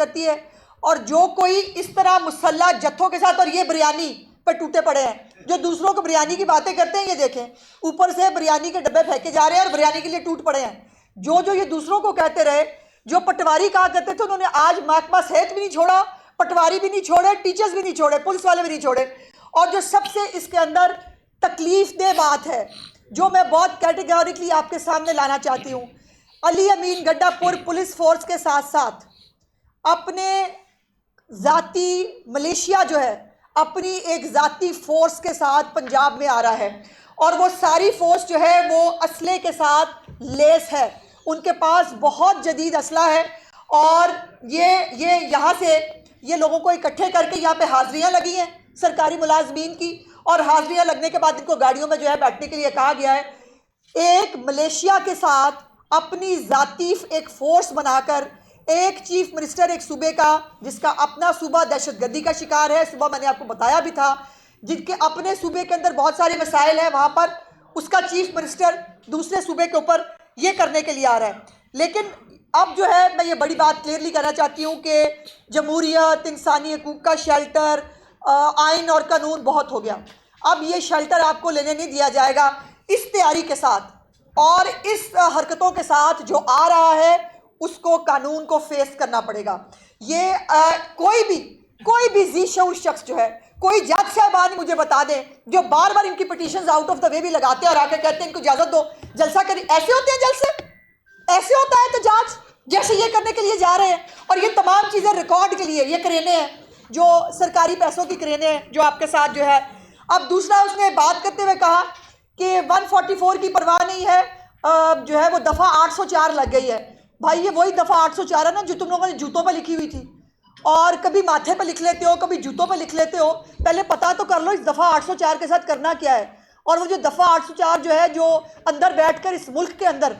करती है। और जो कोई इस तरह मुसल्ला जत्थों के साथ, और ये बिरयानी पर टूटे पड़े हैं, जो दूसरों को बिरयानी की बातें करते हैं, ये देखें ऊपर से बिरयानी के डब्बे फेंके जा रहे हैं और बिरयानी के लिए टूट पड़े हैं। जो जो ये दूसरों को कहते रहे, जो पटवारी कहा करते थे, उन्होंने आज महकमा सेहत भी नहीं छोड़ा, पटवारी भी नहीं छोड़े, टीचर्स भी नहीं छोड़े, पुलिस वाले भी नहीं छोड़े। और जो सबसे इसके अंदर तकलीफ दे बात है, जो मैं बहुत कैटेगोरिकली आपके सामने लाना चाहती हूँ, अली अमीन गड्डापुर पुलिस फोर्स के साथ साथ अपने ज़ाती मलेशिया जो है, अपनी एक ज़ाती फोर्स के साथ पंजाब में आ रहा है। और वो सारी फोर्स जो है वो असले के साथ लेस है, उनके पास बहुत जदीद असला है। और ये यहाँ से ये लोगों को इकट्ठे करके यहाँ पे हाज़िरियाँ लगी हैं सरकारी मुलाजमीन की, और हाज़िरियाँ लगने के बाद इनको गाड़ियों में जो है बैठने के लिए कहा गया है। एक मलेशिया के साथ अपनी ज़ाती एक फ़ोर्स बनाकर एक चीफ मिनिस्टर एक सूबे का, जिसका अपना सूबा दहशतगर्दी का शिकार है, सुबह मैंने आपको बताया भी था, जिनके अपने सूबे के अंदर बहुत सारे मसाइल हैं, वहाँ पर उसका चीफ मिनिस्टर दूसरे सूबे के ऊपर ये करने के लिए आ रहा है। लेकिन अब जो है मैं ये बड़ी बात क्लियरली कहना चाहती हूँ कि जमहूरियत, इंसानी हकूक़ का शेल्टर, आइन और कानून बहुत हो गया। अब ये शेल्टर आपको लेने नहीं दिया जाएगा। इस तैयारी के साथ और इस हरकतों के साथ जो आ रहा है उसको कानून को फेस करना पड़ेगा। ये कोई भी जी शऊर शख्स जो है, कोई जज साहबान मुझे बता दें जो बार बार इनकी petitions out of the way भी लगाते हैं और आकर कहते हैं इनको इजाज़त दो, जलसा करें, ऐसे होते हैं जलसे, ऐसे होता है एहतजाज जैसे ये करने के लिए जा रहे हैं। और ये तमाम चीज़ें रिकॉर्ड के लिए, ये करेने हैं जो सरकारी पैसों की करेने हैं जो आपके साथ जो है। अब दूसरा उसने बात करते हुए कहा कि 144 की परवाह नहीं है, जो है वो दफ़ा 804 लग गई है। भाई ये वही दफ़ा 804 है ना जो तुम लोगों ने जूतों पर लिखी हुई थी, और कभी माथे पर लिख लेते हो, कभी जूतों पर लिख लेते हो। पहले पता तो कर लो इस दफ़ा 804 के साथ करना क्या है। और वो जो दफ़ा 804 जो है, जो अंदर बैठकर इस मुल्क के अंदर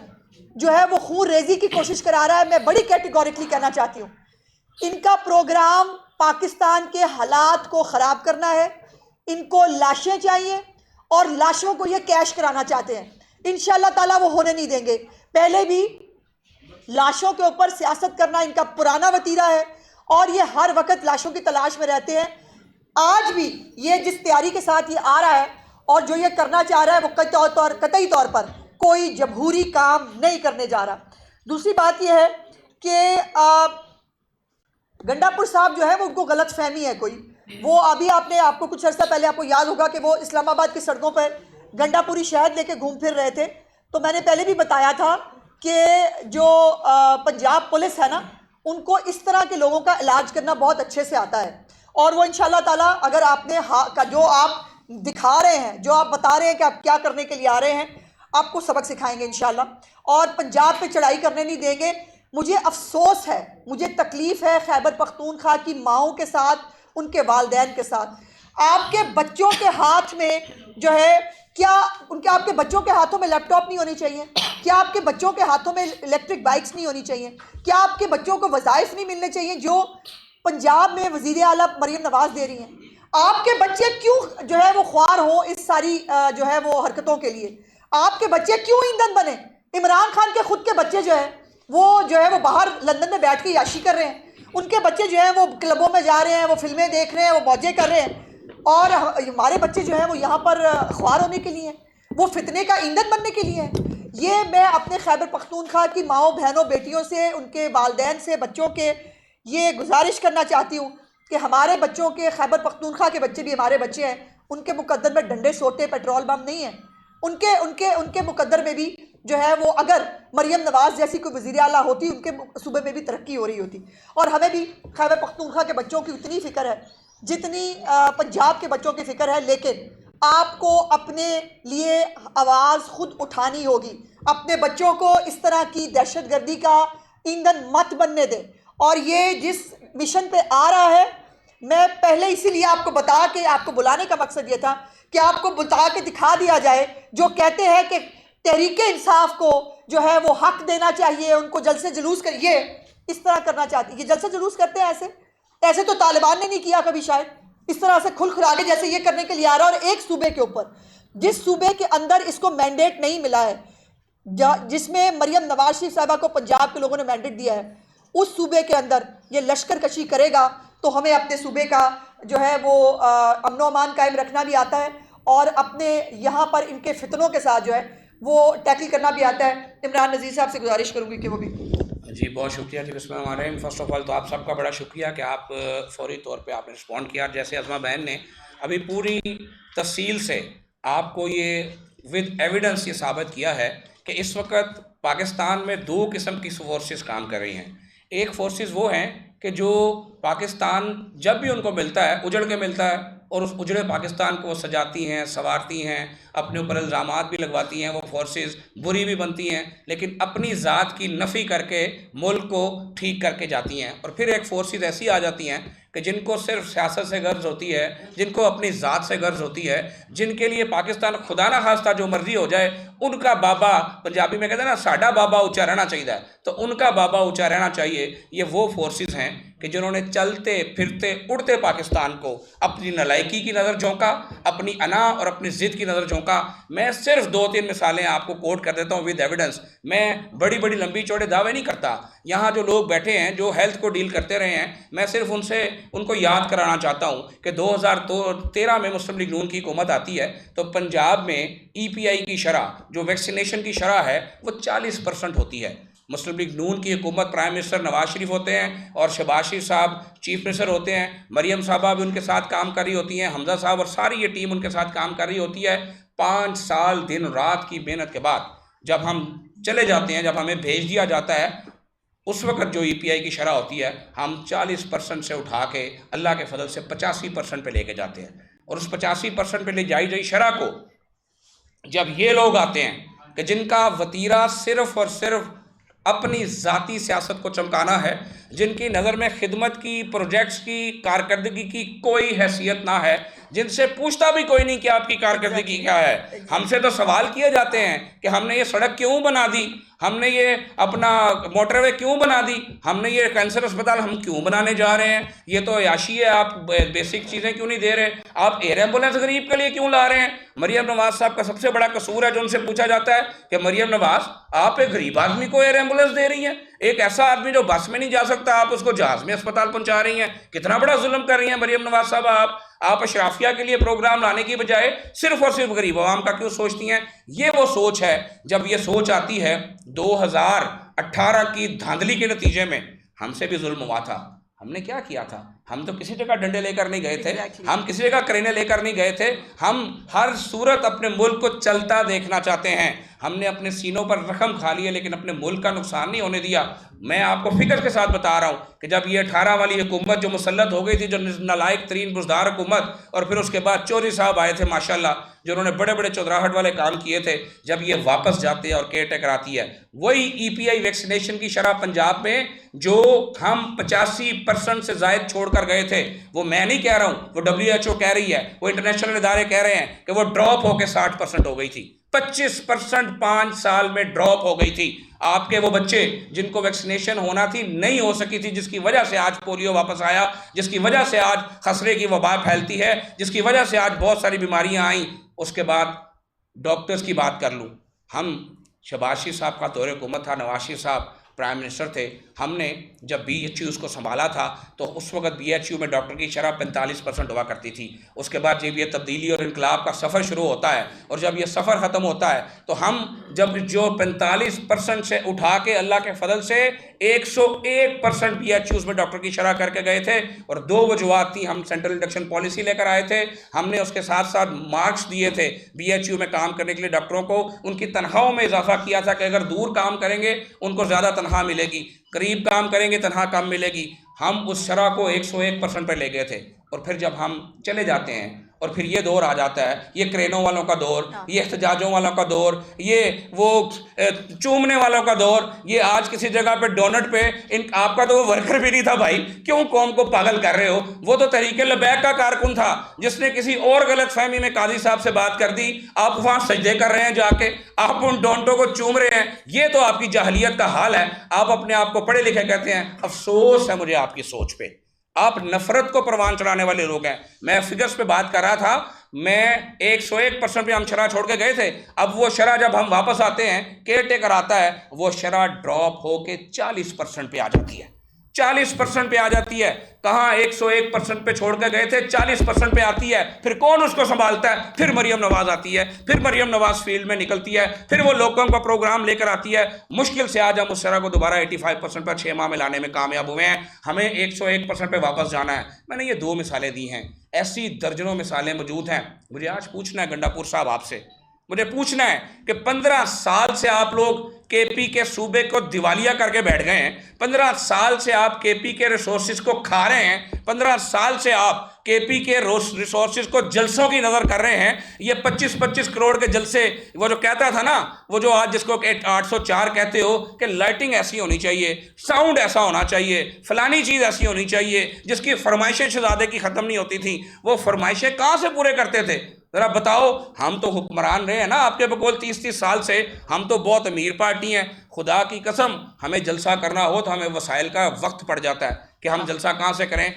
जो है वो खून रेजी की कोशिश करा रहा है, मैं बड़ी कैटेगोरिकली कहना चाहती हूँ, इनका प्रोग्राम पाकिस्तान के हालात को ख़राब करना है। इनको लाशें चाहिए और लाशों को ये कैश कराना चाहते हैं। इंशाअल्लाह ताला वो होने नहीं देंगे। पहले भी लाशों के ऊपर सियासत करना इनका पुराना वतीरा है और ये हर वक्त लाशों की तलाश में रहते हैं। आज भी ये जिस तैयारी के साथ ये आ रहा है और जो ये करना चाह रहा है वो कतई तौर पर कोई जमहूरी काम नहीं करने जा रहा। दूसरी बात यह है कि गंडापुर साहब जो है वो उनको गलत फहमी है कोई। वो अभी आपको कुछ अर्सा पहले आपको याद होगा कि वो इस्लामाबाद की सड़कों पर गंडापुरी शहद लेके घूम फिर रहे थे। तो मैंने पहले भी बताया था कि जो पंजाब पुलिस है ना, उनको इस तरह के लोगों का इलाज करना बहुत अच्छे से आता है। और वो इंशाल्लाह ताला अगर आपने जो आप दिखा रहे हैं, जो आप बता रहे हैं कि आप क्या करने के लिए आ रहे हैं, आपको सबक सिखाएंगे इंशाल्लाह और पंजाब पे चढ़ाई करने नहीं देंगे। मुझे अफसोस है, मुझे तकलीफ़ है खैबर पख्तूनख्वा की माओं के साथ, उनके वालिदैन के साथ। आपके बच्चों के हाथ में जो है, क्या आपके बच्चों के हाथों में लैपटॉप नहीं होनी चाहिए? क्या आपके बच्चों के हाथों में इलेक्ट्रिक बाइक्स नहीं होनी चाहिए? क्या आपके बच्चों को वज़ाइफ नहीं मिलने चाहिए जो पंजाब में वज़ीर आला मरीम नवाज़ दे रही हैं? आपके बच्चे क्यों जो है वो ख्वार हों इस सारी जो है वो हरकतों के लिए? आपके बच्चे क्यों ईंधन बने? इमरान खान के खुद के बच्चे जो है वो बाहर लंदन में बैठ के याशी कर रहे हैं। उनके बच्चे जो हैं वो क्लबों में जा रहे हैं, वो फिल्में देख रहे हैं, वो मौजें कर रहे हैं। और हमारे बच्चे जो हैं वो यहाँ पर ख्वार होने के लिए हैं, वो फितने का ईंधन बनने के लिए हैं। ये मैं अपने खैबर पख्तूनख्वा की माओ बहनों बेटियों से, उनके वालिदैन से, बच्चों के ये गुजारिश करना चाहती हूँ कि हमारे बच्चों के, खैबर पख्तूनख्वा के बच्चे भी हमारे बच्चे हैं, उनके मुकद्दर में डंडे सोटे पेट्रोल बम नहीं है। उनके उनके उनके मुकद्दर में भी जो है वो अगर मरीम नवाज़ जैसी कोई वज़ीर आला होती, उनके सूबे में भी तरक्की हो रही होती। और हमें भी खैबर पख्तूनख्वा के बच्चों की उतनी फ़िक्र है जितनी पंजाब के बच्चों की फ़िक्र है। लेकिन आपको अपने लिए आवाज़ खुद उठानी होगी। अपने बच्चों को इस तरह की दहशतगर्दी का ईंधन मत बनने दें। और ये जिस मिशन पे आ रहा है, मैं पहले इसीलिए आपको बता के, आपको बुलाने का मकसद ये था कि आपको बता के दिखा दिया जाए, जो कहते हैं कि तहरीके इंसाफ को जो है वो हक देना चाहिए, उनको जलसे जुलूस कर, ये इस तरह करना चाहती है। ये जलसे जुलूस करते हैं ऐसे तो तालिबान ने नहीं किया कभी, शायद इस तरह से खुल खुरागे जैसे ये करने के लिए आ रहा है। और एक सूबे के ऊपर, जिस सूबे के अंदर इसको मैंडेट नहीं मिला है, जिसमें मरीम नवाज शरीफ साहबा को पंजाब के लोगों ने मैंडेट दिया है, उस सूबे के अंदर ये लश्कर कशी करेगा तो हमें अपने सूबे का जो है वो अमन अमान कायम रखना भी आता है और अपने यहाँ पर इनके फितनों के साथ जो है वो टैकल करना भी आता है। इमरान नज़ीर साहब से गुजारिश करूँगी कि वो भी। जी बहुत शुक्रिया जी। बिस्मिल्लाहिर्रहमानिर्रहीम। फ़र्स्ट ऑफ़ ऑल तो आप सबका बड़ा शुक्रिया कि आप फ़ौरी तौर पे आपने रिस्पॉन्ड किया। जैसे अज़मा बहन ने अभी पूरी तफसील से आपको ये विद एविडेंस ये साबित किया है कि इस वक्त पाकिस्तान में दो किस्म की फोर्सेस काम कर रही हैं। एक फोर्सेस वो हैं कि जो पाकिस्तान जब भी उनको मिलता है उजड़ के मिलता है और उस उजड़े पाकिस्तान को सजाती हैं, संवारती हैं, अपने ऊपर इल्ज़ामात भी लगवाती हैं। वो फोर्सेस बुरी भी बनती हैं लेकिन अपनी ज़ात की नफ़ी करके मुल्क को ठीक करके जाती हैं। और फिर एक फोर्सेस ऐसी आ जाती हैं कि जिनको सिर्फ सियासत से गर्ज होती है, जिनको अपनी ज़ात से गर्ज होती है, जिनके लिए पाकिस्तान खुदा ना खास्ता जो मर्जी हो जाए उनका बाबा, पंजाबी में कहते हैं ना साडा बाबा ऊँचा रहना चाहिए, तो उनका बाबा ऊँचा रहना चाहिए। ये वो फोर्सेस हैं कि जिन्होंने चलते फिरते उड़ते पाकिस्तान को अपनी नलायकी की नज़र झोंका, अपनी अना और अपनी ज़िद की नज़र झोंका। मैं सिर्फ 2-3 मिसालें आपको कोट कर देता हूँ विद एविडेंस। मैं बड़ी बड़ी लंबी चौड़े दावे नहीं करता। यहाँ जो लोग बैठे हैं जो हेल्थ को डील करते रहे हैं, मैं सिर्फ उनको याद कराना चाहता हूँ कि 2013 में मुस्लिम लीग नून की हुकूमत आती है तो पंजाब में EPI की शरह, जो वैक्सीनेशन की शरह है, वो 40% होती है। मुस्लिम लीग नून की हुकूमत, प्राइम मिनिस्टर नवाज शरीफ होते हैं और शहबाज शरीफ साहब चीफ मिनिस्टर होते हैं, मरियम साहबा भी उनके साथ काम कर रही होती हैं, हमजा साहब और सारी ये टीम उनके साथ काम कर रही होती है। 5 साल दिन रात की मेहनत के बाद जब हम चले जाते हैं, जब हमें भेज दिया जाता है, उस वक्त जो EPI की शरह होती है हम 40% से उठा के अल्लाह के फजल से 85% पे लेके जाते हैं। और उस 85% पे ले जाई शरह को जब ये लोग आते हैं कि जिनका वतीरा सिर्फ और सिर्फ अपनी ज़ाती सियासत को चमकाना है, जिनकी नज़र में खिदमत की, प्रोजेक्ट्स की, कारकर्दगी की कोई हैसियत ना है, जिनसे पूछता भी कोई नहीं कि आपकी कारकर्दगी क्या है। हमसे तो सवाल किए जाते हैं कि हमने ये सड़क क्यों बना दी, हमने ये अपना मोटरवे क्यों बना दी, हमने ये कैंसर अस्पताल हम क्यों बनाने जा रहे हैं, ये तो याशी है, आप बेसिक चीज़ें क्यों नहीं दे रहे, आप एयर एम्बुलेंस गरीब के लिए क्यों ला रहे हैं। मरियम नवाज साहब का सबसे बड़ा कसूर है जो उनसे पूछा जाता है कि मरियम नवाज आप एक गरीब आदमी को एयर एम्बुलेंस दे रही हैं, एक ऐसा आदमी जो बस में नहीं जा सकता आप उसको जहाज़ में अस्पताल पहुंचा रही हैं। कितना बड़ा जुल्म कर रही हैं मरियम नवाज साहब। आप अशराफिया के लिए प्रोग्राम लाने की बजाय सिर्फ और सिर्फ गरीब आवाम का क्यों सोचती हैं। ये वो सोच है, जब ये सोच आती है 2018 की धांधली के नतीजे में हमसे भी जुल्म हुआ था। हमने क्या किया था, हम तो किसी जगह डंडे लेकर नहीं गए थे, हम किसी जगह करीने लेकर नहीं गए थे, हम हर सूरत अपने मुल्क को चलता देखना चाहते हैं। हमने अपने सीनों पर रकम खा ली है लेकिन अपने मुल्क का नुकसान नहीं होने दिया। मैं आपको फिक्र के साथ बता रहा हूँ कि जब ये 18 वाली हुकूमत जो मुसल्लत हो गई थी, जो नालायक तरीन बुज़दार हुकूमत, और फिर उसके बाद चौधरी साहब आए थे माशाल्लाह, जो उन्होंने बड़े बड़े चौधराहट वाले काम किए थे, जब ये वापस जाते हैं और केयर टेकर आती है, वही EPI वैक्सीनेशन की शरह पंजाब में जो हम 85% से ज़ायद छोड़ कर गए थे, वो मैं नहीं कह रहा हूँ, वो WHO कह रही है, वो इंटरनेशनल इदारे कह रहे हैं कि वो ड्रॉप होकर 60% हो गई थी। 25% 5 साल में ड्रॉप हो गई थी। आपके वो बच्चे जिनको वैक्सीनेशन होना थी नहीं हो सकी थी, जिसकी वजह से आज पोलियो वापस आया, जिसकी वजह से आज खसरे की वबा फैलती है, जिसकी वजह से आज बहुत सारी बीमारियां आई। उसके बाद डॉक्टर्स की बात कर लूँ, हम शहबाज शरीफ साहब का दौरे हुकूमत था, नवाज शरीफ साहब प्राइम मिनिस्टर थे, हमने जब BHUs को संभाला था तो उस वक्त BHU में डॉक्टर की शरह 45% हुआ करती थी। उसके बाद जब ये तब्दीली और इनकलाब का सफ़र शुरू होता है और जब ये सफ़र ख़त्म होता है तो हम जब जो 45% से उठा के अल्लाह के फजल से 101% BHUs में डॉक्टर की शरह करके गए थे। और 2 वजूहात थी, हम सेंट्रल इंडक्शन पॉलिसी लेकर आए थे, हमने उसके साथ साथ मार्क्स दिए थे BHU में काम करने के लिए डॉक्टरों को, उनकी तनख्वाहों में इजाफा किया था कि अगर दूर काम करेंगे उनको ज़्यादा तनख्वाह मिलेगी, करीब काम करेंगे तनख्वाह कम मिलेगी। हम उस शरह को 101% पर ले गए थे। और फिर जब हम चले जाते हैं और फिर ये दौर आ जाता है, ये क्रेनों वालों का दौर, ये एहतजाजों वालों का दौर, ये वो चूमने वालों का दौर, ये आज किसी जगह पे डोनट पे आपका तो वो वर्कर भी नहीं था भाई, क्यों कौम को पागल कर रहे हो। वो तो तहरीक लबैक का कारकुन था जिसने किसी और गलत फहमी में काजी साहब से बात कर दी, आप वहाँ सजदे कर रहे हैं जाके, आप उन डोंटों को चूम रहे हैं। ये तो आपकी जाहलियत का हाल है। आप अपने आप को पढ़े लिखे कहते हैं, अफसोस है मुझे आपकी सोच पे। आप नफरत को परवान चढ़ाने वाले लोग हैं। मैं फिगर्स पे बात कर रहा था, मैं 101% पे हम शरह छोड़ के गए थे। अब वो शरह जब हम वापस आते हैं, केयर टेकर आता है, वो शरह ड्रॉप होके 40% पे आ जाती है। 40% पे आ जाती है। कहाँ 101% पे छोड़ के गए थे, 40% पे आती है। फिर कौन उसको संभालता है? फिर मरियम नवाज आती है, फिर मरियम नवाज फील्ड में निकलती है, फिर वो लोगों का प्रोग्राम लेकर आती है। मुश्किल से आज हम उस तरह को दोबारा 85% पर 6 माह में लाने में कामयाब हुए हैं। हमें 101% पे वापस जाना है। मैंने ये 2 मिसालें दी हैं, ऐसी दर्जनों मिसालें मौजूद हैं। मुझे आज पूछना है गंडापुर साहब आपसे, मुझे पूछना है कि 15 साल से आप लोग केपी के सूबे को दिवालिया करके बैठ गए हैं। 15 साल से आप केपी के रिसोर्सेज को खा रहे हैं। 15 साल से आप केपी के रिसोर्सेज को जलसों की नज़र कर रहे हैं। ये 25-25 करोड़ के जलसे, वो जो कहता था ना, वो जो आज जिसको 804 कहते हो कि लाइटिंग ऐसी होनी चाहिए, साउंड ऐसा होना चाहिए, फलानी चीज़ ऐसी होनी चाहिए, जिसकी फरमाइशें शहजादे की ख़त्म नहीं होती थी, वो फरमाइशें कहाँ से पूरे करते थे? ज़रा बताओ। हम तो हुक्मरान रहे हैं ना आपके बकौल 30-30 साल से। हम तो बहुत अमीर पार्टी हैं। खुदा की कसम, हमें जलसा करना हो तो हमें वसाइल का वक्त पड़ जाता है कि हम जलसा कहाँ से करें।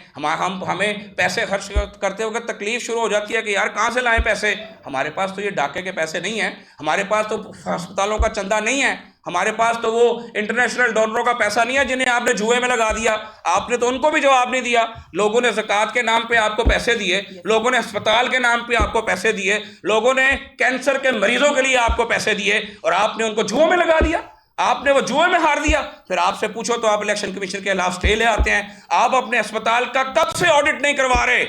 हमें पैसे खर्च करते वक्त तकलीफ शुरू हो जाती है कि यार कहाँ से लाएं पैसे। हमारे पास तो ये डाके के पैसे नहीं हैं, हमारे पास तो अस्पतालों का चंदा नहीं है, हमारे पास तो वो इंटरनेशनल डोनरों का पैसा नहीं है जिन्हें आपने जुए में लगा दिया। आपने तो उनको भी जवाब नहीं दिया। लोगों ने ज़कात के नाम पे आपको पैसे दिए, लोगों ने अस्पताल के नाम पे आपको पैसे दिए, लोगों ने कैंसर के मरीजों के लिए आपको पैसे दिए और आपने उनको जुए में लगा दिया। आपने वो जुए में हार दिया। फिर आपसे पूछो तो आप इलेक्शन कमीशन के खिलाफ स्टे ले आते हैं। आप अपने अस्पताल का कब से ऑडिट नहीं करवा रहे?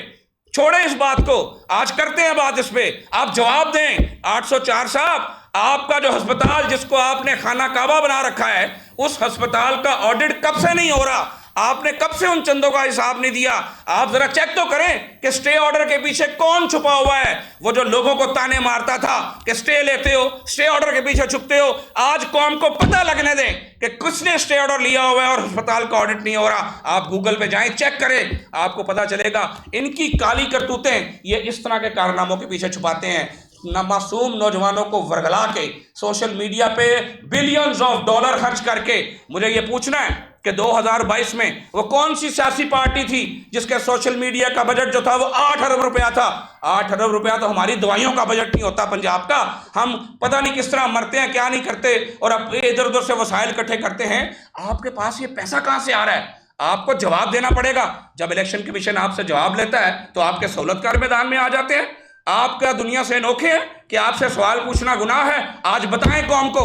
छोड़े इस बात को, आज करते हैं बात इस पे। आप जवाब दें। 804 साहब, आपका जो अस्पताल जिसको आपने खाना काबा बना रखा है, उस अस्पताल का ऑडिट कब से नहीं हो रहा? आपने कब से उन चंदों का हिसाब नहीं दिया? आप जरा चेक तो करें कि स्टे ऑर्डर के पीछे कौन छुपा हुआ है। वो जो लोगों को ताने मारता था कि स्टे लेते हो, स्टे ऑर्डर के पीछे छुपते हो, आज कौम को पता लगने दें कि किसने स्टे ऑर्डर लिया हुआ है और अस्पताल का ऑडिट नहीं हो रहा। आप गूगल पे जाएं, चेक करें, आपको पता चलेगा। इनकी काली करतूतें ये इस तरह के कारनामों के पीछे छुपाते हैं। मासूम नौजवानों को वर्गला के सोशल मीडिया पे बिलियंस ऑफ डॉलर खर्च करके। मुझे ये पूछना है कि 2022 में वो कौन सी सियासी पार्टी थी जिसके सोशल मीडिया का बजट जो था वो 8 अरब रुपया था। 8 अरब रुपया तो हमारी दवाइयों का बजट नहीं होता पंजाब का। हम पता नहीं किस तरह मरते हैं, क्या नहीं करते, और अब इधर उधर से वसाइल इकट्ठे करते हैं। आपके पास ये पैसा कहाँ से आ रहा है? आपको जवाब देना पड़ेगा। जब इलेक्शन कमीशन आपसे जवाब लेता है तो आपके सहूलतकार मैदान में आ जाते हैं। आपका दुनिया से अनोखे हैं कि आपसे सवाल पूछना गुनाह है। आज बताएं कौम को।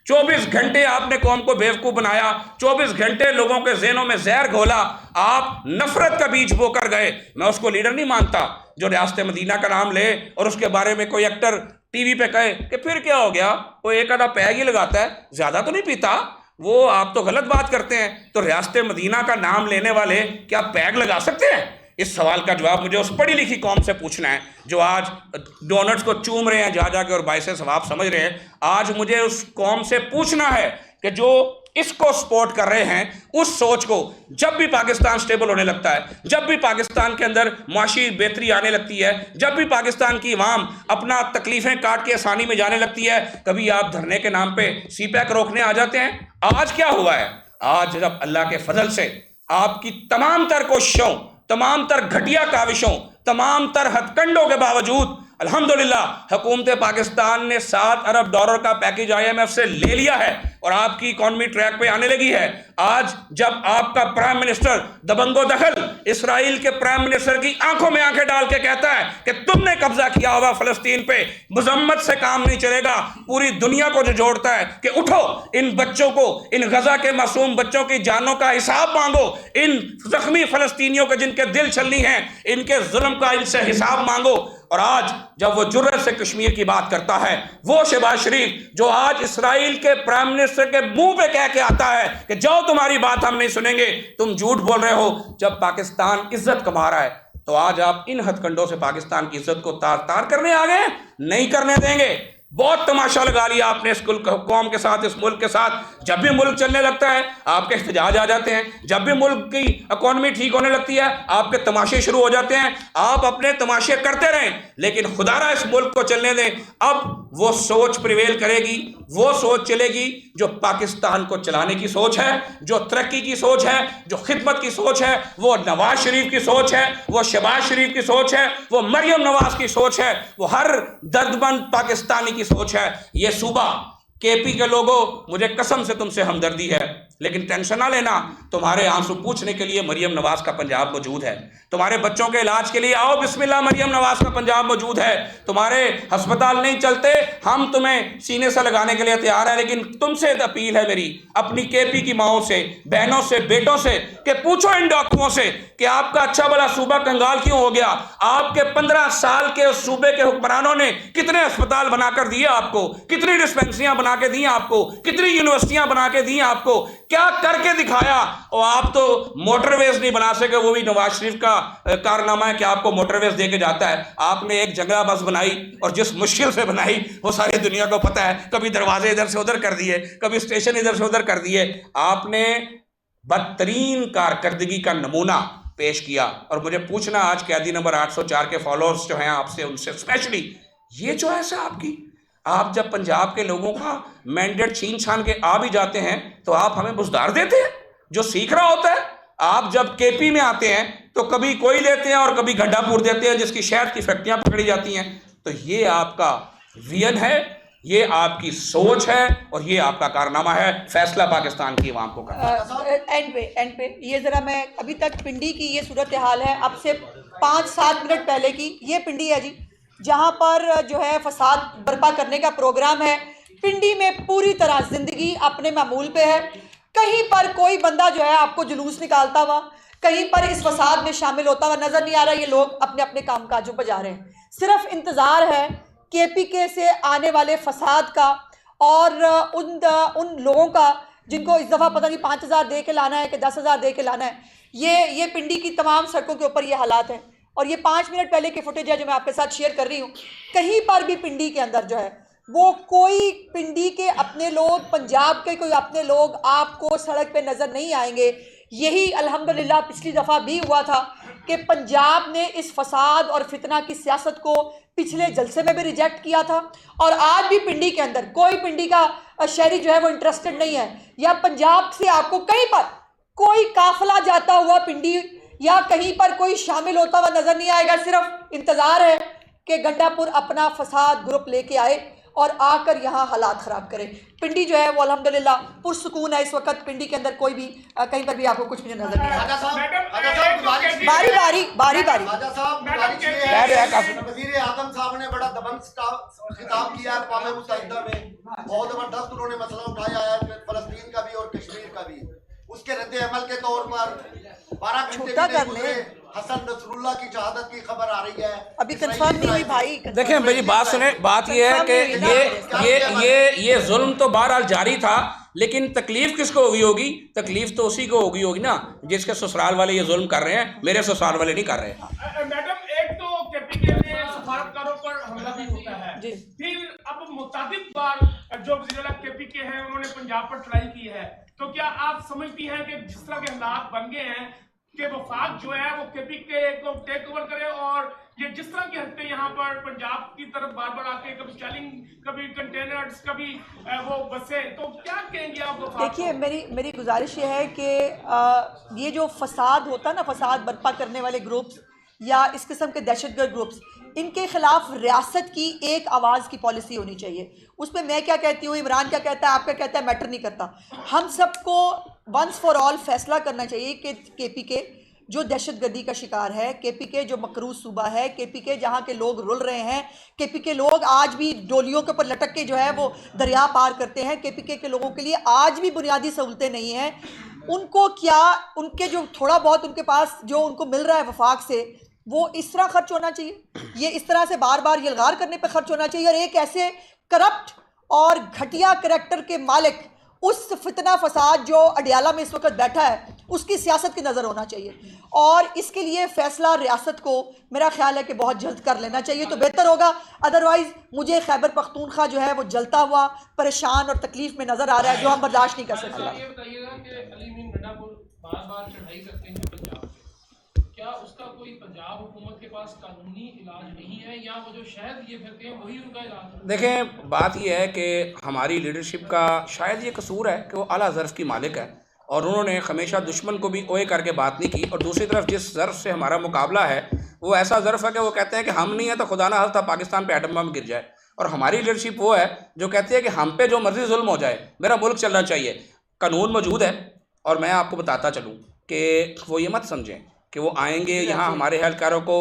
24 घंटे आपने कौम को बेवकूफ़ बनाया, 24 घंटे लोगों के ज़हनों में जहर घोला, आप नफरत का बीज बोकर गए। मैं उसको लीडर नहीं मानता जो रियासत मदीना का नाम ले और उसके बारे में कोई एक्टर टीवी पे कहे कि फिर क्या हो गया, वो एक आधा पैग ही लगाता है, ज़्यादा तो नहीं पीता। वो आप तो गलत बात करते हैं। तो रियासत मदीना का नाम लेने वाले क्या पैग लगा सकते हैं? इस सवाल का जवाब मुझे उस पढ़ी लिखी कौम से पूछना है जो आज डोनट्स को चूम रहे हैं जा जाके और बाइसे सवाब समझ रहे हैं। आज मुझे उस कौम से पूछना है कि जो इसको सपोर्ट कर रहे हैं, उस सोच को जब भी पाकिस्तान स्टेबल होने लगता है, जब भी पाकिस्तान के अंदर माशी बेहतरी आने लगती है, जब भी पाकिस्तान की इमाम अपना तकलीफ़ें काट के आसानी में जाने लगती है, कभी आप धरने के नाम पे सीपैक रोकने आ जाते हैं। आज क्या हुआ है? आज जब अल्लाह के फजल से आपकी तमाम तर कोशिशों, तमाम तर घटिया काविशों, तमाम तर हथकंडों के बावजूद अल्हम्दुलिल्लाह हुकूमत पाकिस्तान ने 7 अरब डॉलर का पैकेज IMF से ले लिया है और आपकी इकॉनमी ट्रैक पे आने लगी है। आज जब आपका प्राइम मिनिस्टर दबंगो दखल इसराइल के प्राइम मिनिस्टर की आंखों में आंखें डाल के कहता है कि तुमने कब्जा किया हुआ फलस्तीन पे, मजम्मत से काम नहीं चलेगा। पूरी दुनिया को जो जोड़ता है कि उठो, इन बच्चों को, इन गजा के मासूम बच्चों की जानों का हिसाब मांगो, इन जख्मी फलस्तीनियों के जिनके दिल छलनी हैं, इनके जुल्म का इनसे हिसाब मांगो। और आज जब वो जुर्रत से कश्मीर की बात करता है, वो शहबाज शरीफ जो आज इसराइल के प्राइम मिनिस्टर के मुंह पे कह के आता है कि जाओ तुम्हारी बात हम नहीं सुनेंगे, तुम झूठ बोल रहे हो, जब पाकिस्तान इज्जत कमा रहा है, तो आज आप इन हथकंडों से पाकिस्तान की इज्जत को तार तार करने आ गए। नहीं करने देंगे। बहुत तमाशा लगा लिया आपने इस कौम के साथ, इस मुल्क के साथ। जब भी मुल्क चलने लगता है आपके एहतजाज आ जाते हैं, जब भी मुल्क की इकॉनमी ठीक होने लगती है आपके तमाशे शुरू हो जाते हैं। आप अपने तमाशे करते रहें, लेकिन खुदारा इस मुल्क को चलने दें। अब वो सोच प्रिवेल करेगी, वो सोच चलेगी जो पाकिस्तान को चलाने की सोच है, जो तरक्की की सोच है, जो खिदमत की सोच है। वो नवाज शरीफ की सोच है, वो शहबाज शरीफ की सोच है, वो मरियम नवाज की सोच है, वो हर दर्दमंद पाकिस्तानी की सोच है। ये सूबा केपी के लोगों, मुझे कसम से तुमसे हमदर्दी है, लेकिन टेंशन ना लेना, तुम्हारे आंसू पूछने के लिए मरियम नवाज का पंजाब मौजूद है। तुम्हारे बच्चों के इलाज के लिए आओ, बिस्मिल्लाह मरियम नवाज का पंजाब मौजूद है। तुम्हारे अस्पताल नहीं चलते, हम तुम्हें सीने से लगाने के लिए तैयार है। लेकिन तुमसे अपील है मेरी, अपनी केपी की माओं से, बहनों से, बेटों से, कि पूछो इन डाकुओं से कि आपका अच्छा भला सूबा कंगाल क्यों हो गया। आपके 15 साल के उस सूबे के हुक्मरानों ने कितने अस्पताल बनाकर दिए आपको, कितनी डिस्पेंसरियां बना के दी आपको, कितनी यूनिवर्सिटियां बना के दी आपको, क्या करके दिखाया। और आप तो मोटरवेज नहीं बना सके, वो भी नवाज शरीफ का कारनामा है कि आपको मोटरवेज दे के जाता है। आपने एक जंगला बस बनाई, और जिस मुश्किल से बनाई वो सारी दुनिया को पता है। कभी दरवाजे इधर से उधर कर दिए, कभी स्टेशन इधर से उधर कर दिए। आपने बदतरीन कारकर्दगी का नमूना पेश किया। और मुझे पूछना, आज कैदी नंबर 804 के फॉलोअर्स जो हैं आपसे, उनसे स्पेशली ये जो है आपकी, आप जब पंजाब के लोगों का मैंडेट छीन छान के आ भी जाते हैं तो आप हमें बुजदार देते हैं। जो सीख रहा होता है, आप जब केपी में आते हैं तो कभी कोई देते हैं और कभी गड्ढापुर देते हैं जिसकी शहद की फैक्ट्रियां पकड़ी जाती हैं। तो ये आपका विजन है, ये आपकी सोच है, और ये आपका कारनामा है। फैसला पाकिस्तान की आवाम को करना। एंड पे ये ज़रा, मैं अभी तक पिंडी की ये सूरत हाल है, अब से 5-7 मिनट पहले की ये पिंडी है जी, जहाँ पर जो है फसाद बर्पा करने का प्रोग्राम है। पिंडी में पूरी तरह ज़िंदगी अपने मामूल पे है। कहीं पर कोई बंदा जो है आपको जुलूस निकालता हुआ, कहीं पर इस फसाद में शामिल होता हुआ नज़र नहीं आ रहा। ये लोग अपने अपने काम काजों पर जा रहे हैं। सिर्फ इंतज़ार है केपीके से आने वाले फसाद का, और उन लोगों का जिनको इस दफ़ा पता नहीं 5,000 दे के लाना है कि 10,000 दे के लाना है। ये पिंडी की तमाम सड़कों के ऊपर ये हालात हैं। और ये 5 मिनट पहले की फुटेज है जो मैं आपके साथ शेयर कर रही हूँ। कहीं पर भी पिंडी के अंदर जो है वो कोई पिंडी के अपने लोग, पंजाब के कोई अपने लोग आपको सड़क पे नज़र नहीं आएंगे। यही अल्हम्दुलिल्लाह पिछली दफ़ा भी हुआ था कि पंजाब ने इस फसाद और फितना की सियासत को पिछले जलसे में भी रिजेक्ट किया था। और आज भी पिंडी के अंदर कोई पिंडी का शहरी जो है वो इंटरेस्टेड नहीं है, या पंजाब से आपको कहीं पर कोई काफिला जाता हुआ पिंडी या कहीं पर कोई शामिल होता हुआ नजर नहीं आएगा। सिर्फ इंतजार है कि गंडापुर अपना फसाद ग्रुप लेके आए और आकर यहाँ हालात ख़राब करे। पिंडी जो है वो अल्हम्दुलिल्लाह पुरसुकून है इस वक्त। पिंडी के अंदर कोई भी कहीं पर भी आपको कुछ भी नजर नहीं आएगा। बारी बारी बारी बारी वज़ीर आज़म साहब ने बड़ा दबंग खिताब किया अक़वाम मुत्तहिदा में। बहुत ज़बरदस्त उन्होंने मसला उठाया है फ़लस्तीन का भी और कश्मीर का भी। उसके रद्द अमल के तौर पर 12 घंटे में हसन नसरुल्लाह की शहादत की खबर आ रही है। अभी कंफर्म नहीं हुई भाई। देखिए मेरी बात सुने, बात यह है कि ये जुल्म तो बहरहाल जारी था, लेकिन तकलीफ किसको हुई होगी? तकलीफ तो उसी को होगी ना जिसके ससुराल वाले ये जुल्म कर रहे हैं। मेरे ससुराल वाले नहीं कर रहे हैं। मैडम, एक तो केपीके में सफारतकारों पर हमला भी होता है, फिर अब मुताबिक बार जो वज़ीर केपीके हैं उन्होंने पंजाब पर चढ़ाई की है। तो क्या आप समझती हैं कि जिस तरह के हालात बन गए हैं कि वफाक जो है वो केपीके को टेक ओवर करे, और ये जिस तरह की हरकतें यहाँ पर पंजाब की तरफ बार बार आके, कभी शेलिंग, कभी कंटेनर्स, कभी वो बसें, तो क्या कहेंगे आप? देखिए मेरी गुजारिश ये है कि ये जो फसाद होता है ना, फसाद बर्पा करने वाले ग्रुप्स या इस किस्म के दहशतगर्द ग्रुप्स, इनके खिलाफ रियासत की एक आवाज़ की पॉलिसी होनी चाहिए। उसमें मैं क्या कहती हूँ, इमरान क्या कहता है, आपका कहता है, मैटर नहीं करता। हम सबको वंस फॉर ऑल फैसला करना चाहिए कि केपीके जो दहशतगर्दी का शिकार है, केपीके जो मकरूज सूबा है, केपीके जहाँ के लोग रुल रहे हैं, केपीके लोग आज भी डोलियों के ऊपर लटक के जो है वो दरिया पार करते हैं, केपीके के लोगों के लिए आज भी बुनियादी सहूलतें नहीं हैं। उनको क्या, उनके जो थोड़ा बहुत उनके पास जो उनको मिल रहा है वफाक से, वो इस तरह खर्च होना चाहिए? ये इस तरह से बार बार यलगार करने पे खर्च होना चाहिए? और एक ऐसे करप्ट और घटिया करैक्टर के मालिक उस फितना फसाद जो अडियाला में इस वक्त बैठा है उसकी सियासत की नज़र होना चाहिए। और इसके लिए फ़ैसला रियासत को मेरा ख्याल है कि बहुत जल्द कर लेना चाहिए तो बेहतर होगा। अदरवाइज़ मुझे खैबर पख्तूनख्वा जो है वो जलता हुआ, परेशान और तकलीफ़ में नज़र आ रहा है, जो हम बर्दाश्त नहीं कर सकते। क्या उसका कोई पंजाब हुकूमत के पास कानूनी इलाज नहीं है, या वो जो शहद ये फिरते हैं वही उनका इलाज है? देखें, बात यह है कि हमारी लीडरशिप का शायद ये कसूर है कि वो आला ज़र्फ़ की मालिक है, और उन्होंने हमेशा दुश्मन को भी ओए करके बात नहीं की। और दूसरी तरफ जिस ज़र्फ़ से हमारा मुकाबला है वो ऐसा ज़र्फ़ है कि वो कहते हैं कि हम नहीं है तो खुदा ना खास्ता पाकिस्तान पे एटम बम गिर जाए। और हमारी लीडरशिप वो है जो कहती है कि हम पे जो मर्ज़ी जुल्म हो जाए, मेरा मुल्क चलना चाहिए। कानून मौजूद है, और मैं आपको बताता चलूँ कि वो ये मत समझें कि वो आएंगे यहाँ हमारे एहलकारों को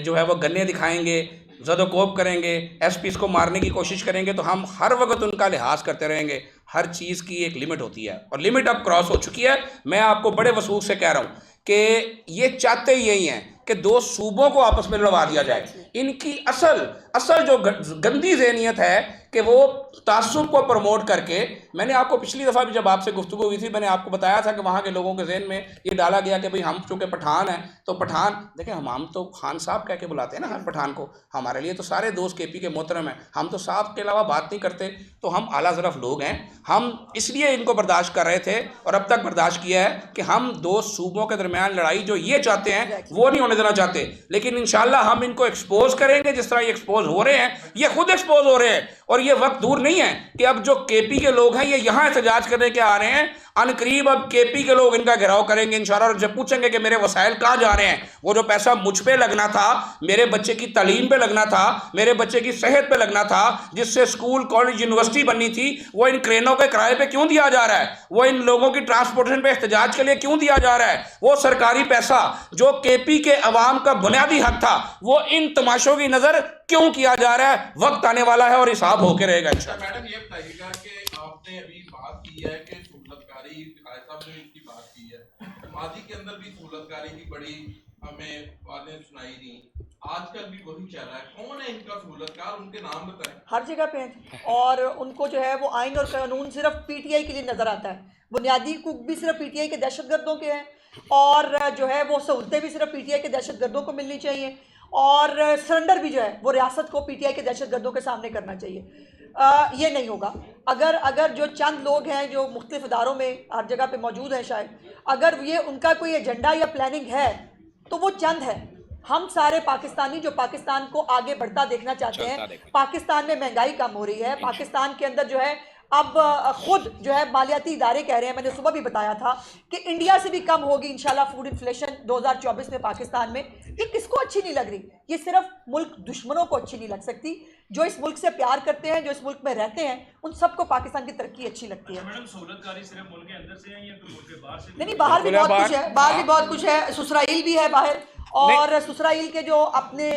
जो है वो गन्ने दिखाएंगे, ज़दोकोब करेंगे, एसपीज़ को मारने की कोशिश करेंगे, तो हम हर वक्त उनका लिहाज करते रहेंगे। हर चीज़ की एक लिमिट होती है और लिमिट अब क्रॉस हो चुकी है। मैं आपको बड़े वसूख से कह रहा हूँ कि ये चाहते ही यही हैं कि दो सूबों को आपस में लड़वा दिया जाए। इनकी असल जो गंदी ज़हनियत है कि वो तासुब को प्रमोट करके, मैंने आपको पिछली दफ़ा भी जब आपसे गुफ्तगू हुई थी मैंने आपको बताया था कि वहाँ के लोगों के जहन में ये डाला गया कि भाई हम चूँकि पठान हैं तो पठान, देखें हम तो खान साहब कह के बुलाते हैं ना हर पठान को, हमारे लिए तो सारे दोस्त केपी के मोहतरम हैं, हम तो साहब के अलावा बात नहीं करते, तो हम आला ज़रफ़ लोग हैं। हम इसलिए इनको बर्दाश्त कर रहे थे और अब तक बर्दाश्त किया है कि हम दो सूबों के दरमियान लड़ाई जो ये चाहते हैं वो नहीं होने देना चाहते। लेकिन इंशाल्लाह हम इनको एक्सपोज करेंगे जिस तरह ये एक्सपोज हो रहे हैं, ये खुद एक्सपोज हो रहे हैं और ये वक्त दूर नहीं है कि अब जो केपी के लोग हैं ये यहाँ एहतजाज करने के आ रहे हैं। अनकरीब अब केपी के लोग इनका घेराव करेंगे इंशाल्लाह और जब पूछेंगे कि मेरे वसाइल कहाँ जा रहे हैं, वो जो पैसा मुझ पे लगना था, मेरे बच्चे की तालीम पे लगना था, मेरे बच्चे की सेहत पे लगना था, जिससे स्कूल कॉलेज यूनिवर्सिटी बननी थी, वो इन क्रेनों के किराए पे क्यों दिया जा रहा है, वो इन लोगों की ट्रांसपोर्टेशन पे एहतजाज के लिए क्यों दिया जा रहा है, वो सरकारी पैसा जो केपी के अवाम का बुनियादी हक था वो इन तमाशों की नज़र क्यों किया जा रहा है। वक्त आने वाला है और हिसाब होके रहेगा इंशाल्लाह। मैडम ये बताइएगा कि आपने अभी बात की है कि सहूलतकारी, साहब ने इसकी बात की है, माजी के अंदर भी सहूलतकारी की बड़ी हमें बातें सुनाई दी, आजकल भी वही चल रहा है। कौन है इनका सहूलतकार, उनके नाम बताएं। हर जगह पे हैं और उनको जो है वो आइन और कानून सिर्फ पीटीआई के लिए नज़र आता है, बुनियादी हकूक भी सिर्फ पीटीआई के दहशतगर्दों के हैं और जो है वो सहूलतें भी सिर्फ पीटीआई के दहशतगर्दों को मिलनी चाहिए और सरेंडर भी जो है वो रियासत को पीटीआई के दहशतगर्दों के सामने करना चाहिए। ये नहीं होगा अगर जो चंद लोग हैं जो मुख्तलिफ इदारों में हर जगह पे मौजूद हैं, शायद अगर ये उनका कोई एजेंडा या प्लानिंग है तो वो चंद है। हम सारे पाकिस्तानी जो पाकिस्तान को आगे बढ़ता देखना चाहते हैं, पाकिस्तान में महंगाई कम हो रही है, पाकिस्तान के अंदर जो है अब खुद जो है मालियाती इदारे कह रहे हैं, मैंने सुबह भी बताया था कि इंडिया से भी कम होगी इंशाल्लाह फूड इन्फ्लेशन 2024 में पाकिस्तान में। ये किसको अच्छी नहीं लग रही, ये सिर्फ मुल्क दुश्मनों को अच्छी नहीं लग सकती, जो इस मुल्क से प्यार करते हैं, जो इस मुल्क में रहते हैं, उन सबको पाकिस्तान की तरक्की अच्छी लगती है। मैडम सहूलतकारी सिर्फ मुल्क के अंदर से है या फिर मुल्क के बाहर से? नहीं, बाहर भी बहुत कुछ है, बाहर भी बहुत कुछ है, सुसराइल भी है बाहर, और सुसराइल के जो अपने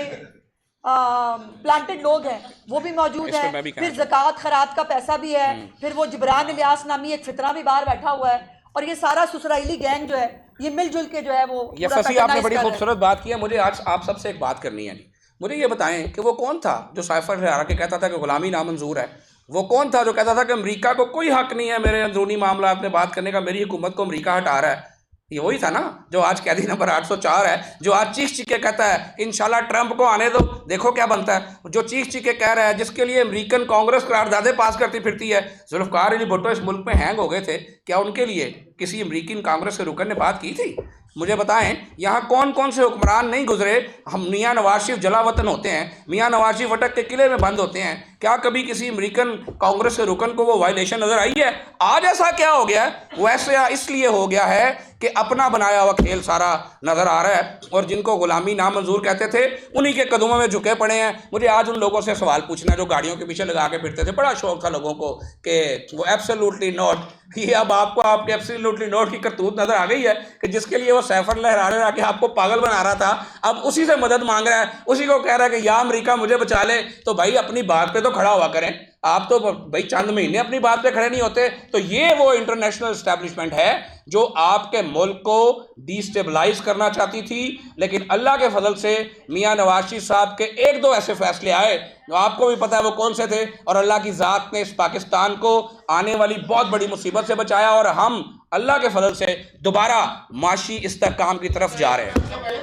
प्लांटेड लोग हैं वो भी मौजूद है, फिर ज़कात खैरात का पैसा भी है, फिर वो जिब्रान इलियास नामी एक फितरा भी बाहर बैठा हुआ है, और ये सारा सुसराइली गैंग जो है ये मिलजुल के जो है वो ये फसी आपने बड़ी खूबसूरत बात की है। मुझे आज आप सबसे एक बात करनी है, मुझे ये बताएं कि वो कौन था जो साइफर से आके कहता था कि गुलामी नामंजूर है, वो कौन था जो कहता था कि अमेरिका को कोई हक नहीं है मेरे अंदरूनी मामला में बात करने का, मेरी हुकूमत को अमेरिका हटा रहा है। ये वही था ना जो आज कैदी नंबर 804 है, जो आज चीख चीख के कहता है इंशाल्लाह ट्रंप को आने दो, देखो क्या बनता है, जो चीख चीख के कह रहा है, जिसके लिए अमेरिकन कांग्रेस करारदादे पास करती फिरती है। जुल्फ़िकार अली भुट्टो इस मुल्क में हैंग हो गए थे, क्या उनके लिए किसी अमेरिकन कांग्रेस के रुकन ने बात की थी? मुझे बताएं यहाँ कौन कौन से हुक्मरान नहीं गुजरे। हम मियाँ नवाज शरीफ जलावतन होते हैं, मियाँ नवाज शरीफ अटक के किले में बंद होते हैं, क्या कभी किसी अमेरिकन कांग्रेस के रुकन को वो वायलेशन नजर आई है? आज ऐसा क्या हो गया है? वो ऐसा इसलिए हो गया है कि अपना बनाया हुआ खेल सारा नजर आ रहा है और जिनको गुलामी नामंजूर कहते थे उन्हीं के कदमों में झुके पड़े हैं। मुझे आज उन लोगों से सवाल पूछना है जो गाड़ियों के पीछे लगा के फिरते थे, बड़ा शौक था लोगों को कि वो एब्सोल्युटली नॉट, ये अब आपको आपके एब्सोल्युटली नॉट की करतूत नजर आ गई है कि जिसके लिए वो सैफर लहरा के आपको पागल बना रहा था, अब उसी से मदद मांग रहा है, उसी को कह रहा है कि या अमेरिका मुझे बचा ले। तो भाई अपनी बात पे तो खड़ा हुआ करें, आप तो भाई चंद महीने अपनी बात पे खड़े नहीं होते। तो ये वो इंटरनेशनल एस्टेब्लिशमेंट है जो आपके मुल्क को डिस्टेबलाइज करना चाहती थी, लेकिन अल्लाह के फजल से मियाँ नवाज शरीफ साहब के एक दो ऐसे फैसले आए जो आपको भी पता है वो कौन से थे, और अल्लाह की ज़ात ने इस पाकिस्तान को आने वाली बहुत बड़ी मुसीबत से बचाया और हम अल्लाह के फजल से दोबारा माशी इस्तेहकाम की तरफ जा रहे हैं।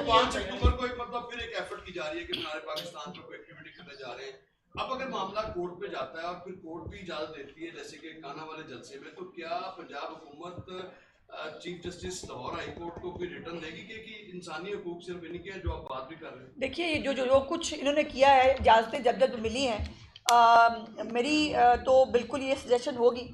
5 अक्टूबर को मतलब फिर एक एफर्ट की जा रही है कि हमारे पाकिस्तान पर कोई एक्टिविटी करने जा रहे हैं। अब अगर मामला कोर्ट पे जाता है और फिर कोर्ट भी इजाजत देती है जैसे कि काना वाले जलसे में, तो क्या पंजाब हुकूमत chief justice Lahore high court को कोई रिटर्न देगी कि इंसानी हकूक सिर्फ इन्हीं के हैं जो आप बात भी कर रहे हैं? देखिए ये जो कुछ इन्होंने किया है, इजाज़तें जब मिली हैं, मेरी तो बिल्कुल ये सजेशन होगी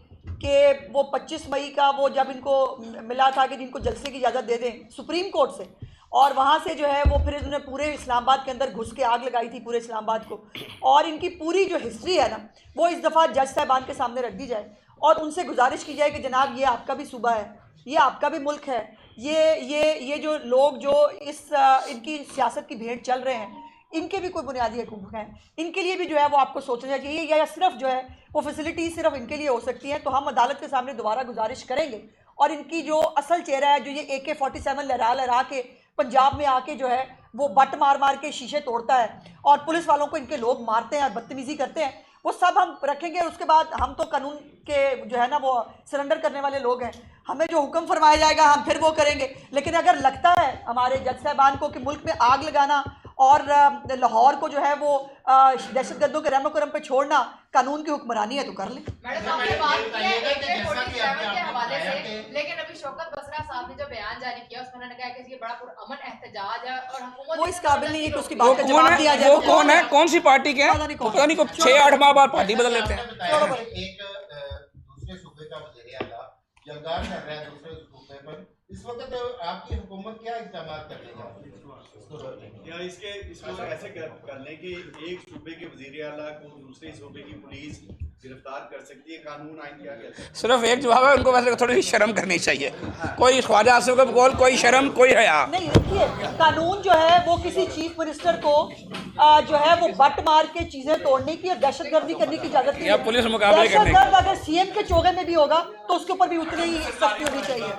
कि वो 25 मई का वो जब इनको मिला था कि जिनको जलसे की इजाज़त दे दें सुप्रीम कोर्ट से, और वहाँ से जो है वो फिर इन्होंने पूरे इस्लामाबाद के अंदर घुस के आग लगाई थी पूरे इस्लामाबाद को, और इनकी पूरी जो हिस्ट्री है ना वो इस दफ़ा जज साहबान के सामने रख दी जाए और उनसे गुजारिश की जाए कि जनाब ये आपका भी सूबा है, ये आपका भी मुल्क है। ये जो लोग जो इनकी सियासत की भेंट चल रहे हैं, इनके भी कोई बुनियादी हकूक़ हैं, इनके लिए भी जो है वो आपको सोचना चाहिए, या सिर्फ जो है वो फैसिलिटी सिर्फ इनके लिए हो सकती हैं। तो हम अदालत के सामने दोबारा गुजारिश करेंगे और इनकी जो असल चेहरा है, जो ये AK-47 लहरा के पंजाब में आके जो है वो बट मार के शीशे तोड़ता है और पुलिस वालों को इनके लोग मारते हैं और बदतमीज़ी करते हैं, वो सब हम रखेंगे। उसके बाद हम तो कानून के जो है ना वो सरेंडर करने वाले लोग हैं, हमें जो हुक्म फरमाया जाएगा हम फिर वो करेंगे। लेकिन अगर लगता है हमारे जज साहबान को कि मुल्क में आग लगाना और लाहौर को जो है वो दहशतगर्दों के रहमो करम पे छोड़ना कानून की हुक्मरानी है तो कर ले। मैडम आपने बात की है AK-47 के हवाले से, लेकिन अभी शौकत बसरा साहब ने जो बयान जारी किया उसमें उन्होंने कहा कि ये बड़ा पुरअमन एहतजाज है और हुकूमत वो इस काबिल नहीं है कि उसकी वो बात का जवाब दिया जाए। वो कौन है, कौन सी पार्टी के हैं, पता नहीं, 6-8 माह बाद पार्टी बदल लेते हैं। एक दूसरे सूबे का वज़ीर आला जंगार कर रहा है दूसरे सूबे पर, इस वक्त आपकी हुकूमत क्या इक़दाम करने जा रही है? या इसको ऐसे कर लें कि एक सूबे के वज़ीर आला को दूसरे सूबे की पुलिस गिरफ्तार कर सकती है, कानून आइन क्या कहता है? सिर्फ एक जवाब है, उनको वैसे थोड़ी सी शर्म करनी चाहिए। कोई ख्वाजा आसिफ का बोल, कोई शर्म, कोई हया नहीं। देखिए कानून जो है वो किसी चीफ मिनिस्टर को जो है वो बट मार के चीजें तोड़ने की और दहशतगर्दी करने की इजाजत नहीं या है। पुलिस मुकाबले करने की। दहशतगर्द अगर CM के चोगे में भी होगा तो उसके ऊपर भी उतनी ही सख्ती होनी चाहिए।